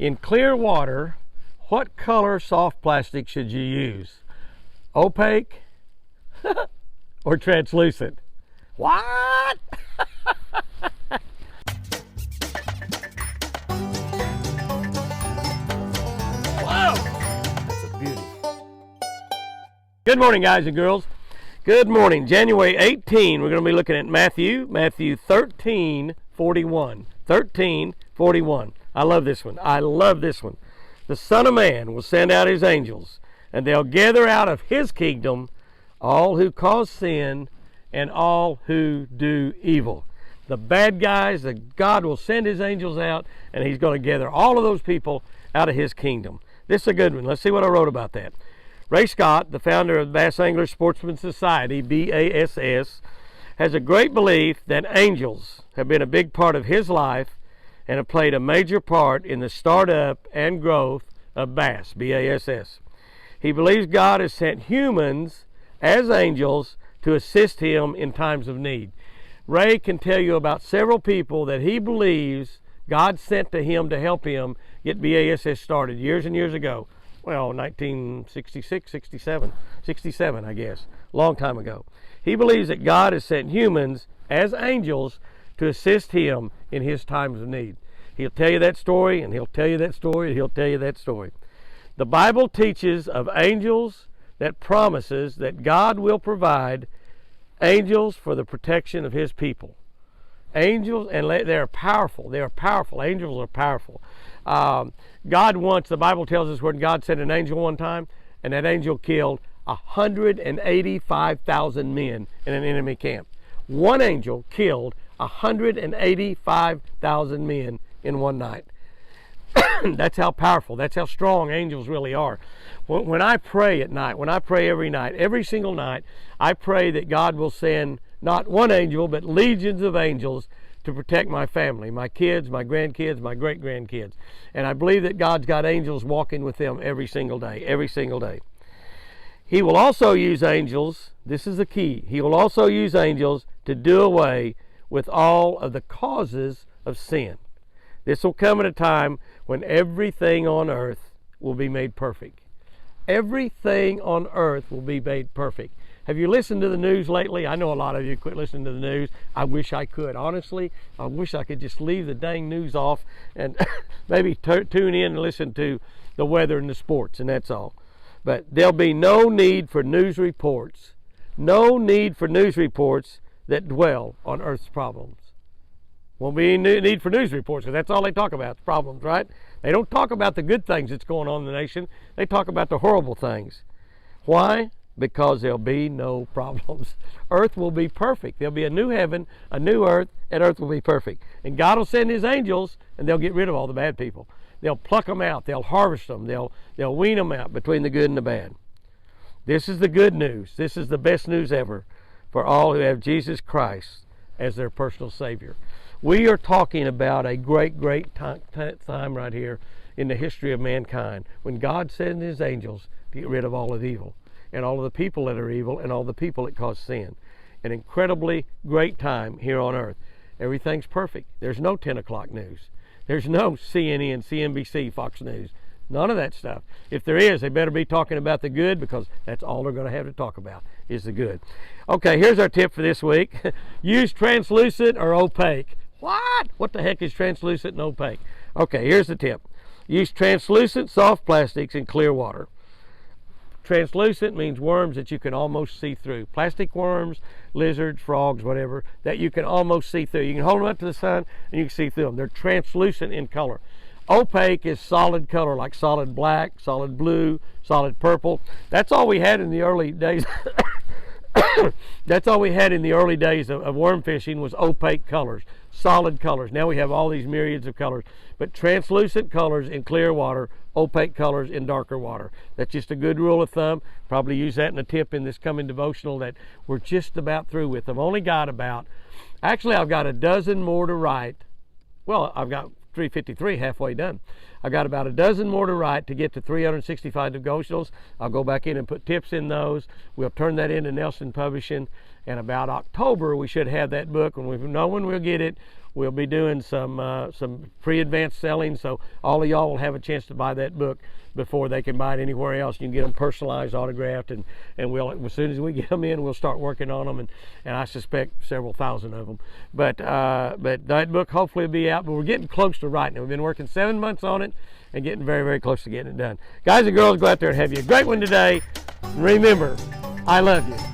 In clear water, what color soft plastic should you use? Opaque or translucent? What? Whoa! That's a beauty. Good morning, guys and girls. Good morning. January 18, we're going to be looking at Matthew 13:41. 13:41. I love this one. I love this one. The Son of Man will send out his angels, and they'll gather out of his kingdom all who cause sin and all who do evil. The bad guys, God will send his angels out, and he's going to gather all of those people out of his kingdom. This is a good one. Let's see what I wrote about that. Ray Scott, the founder of the Bass Angler Sportsman Society, BASS, has a great belief that angels have been a big part of his life and have played a major part in the startup and growth of bass, BASS. He believes God has sent humans as angels to assist him in times of need. Ray can tell you about several people that he believes God sent to him to help him get BASS started years and years ago. Well, 1966, 67, I guess, long time ago. He believes that God has sent humans as angels to assist him in his times of need. He'll tell you that story, and he'll tell you that story, and he'll tell you that story. The Bible teaches of angels that promises that God will provide angels for the protection of his people. Angels, and they're powerful. They are powerful. Angels are powerful. God wants, the Bible tells us when God sent an angel one time, and that angel killed 185,000 men in an enemy camp. One angel killed 185,000 men in one night. That's how powerful, that's how strong angels really are. When I pray at night, when I pray every night, every single night, I pray that God will send not one angel, but legions of angels to protect my family, my kids, my grandkids, my great-grandkids. And I believe that God's got angels walking with them every single day, every single day. He will also use angels, this is the key, he will also use angels to do away with all of the causes of sin. This will come at a time when everything on earth will be made perfect. Everything on earth will be made perfect. Have you listened to the news lately? I know a lot of you quit listening to the news. I wish I could. Honestly, I wish I could just leave the dang news off and maybe tune in and listen to the weather and the sports, and that's all. But there'll be no need for news reports. No need for news reports that dwell on earth's problems. Won't be any need for news reports, because that's all they talk about, problems, right? They don't talk about the good things that's going on in the nation. They talk about the horrible things. Why? Because there'll be no problems. Earth will be perfect. There'll be a new heaven, a new earth, and earth will be perfect. And God will send his angels, and they'll get rid of all the bad people. They'll pluck them out. They'll harvest them. They'll wean them out between the good and the bad. This is the good news. This is the best news ever for all who have Jesus Christ as their personal Savior. We are talking about a great, great time right here in the history of mankind when God sent his angels to get rid of all of evil and all of the people that are evil and all the people that cause sin. An incredibly great time here on earth. Everything's perfect. There's no 10 o'clock news. There's no CNN, CNBC, Fox News. None of that stuff. If there is, they better be talking about the good, because that's all they're going to have to talk about is the good. Okay, here's our tip for this week. Use translucent or opaque. What? What the heck is translucent and opaque? Okay, here's the tip. Use translucent soft plastics in clear water. Translucent means worms that you can almost see through. Plastic worms, lizards, frogs, whatever, that you can almost see through. You can hold them up to the sun and you can see through them. They're translucent in color. Opaque is solid color, like solid black, solid blue, solid purple. That's all we had in the early days. That's all we had in the early days of worm fishing, was opaque colors, solid colors. Now we have all these myriads of colors. But translucent colors in clear water, opaque colors in darker water. That's just a good rule of thumb. Probably use that in a tip in this coming devotional that we're just about through with. I've only got actually I've got a dozen more to write. Well, I've got 353 halfway done. I've got about a dozen more to write to get to 365 devotionals. I'll go back in and put tips in those. We'll turn that into Nelson Publishing, and about October we should have that book, and we know when we'll get it. we'll be doing some pre-advanced selling, so all of y'all will have a chance to buy that book before they can buy it anywhere else. You can get them personalized, autographed, and we'll, as soon as we get them in, we'll start working on them, and I suspect several thousand of them. But that book hopefully will be out, but we're getting close to writing it. We've been working 7 months on it and getting very, very close to getting it done. Guys and girls, go out there and have you a great one today. Remember, I love you.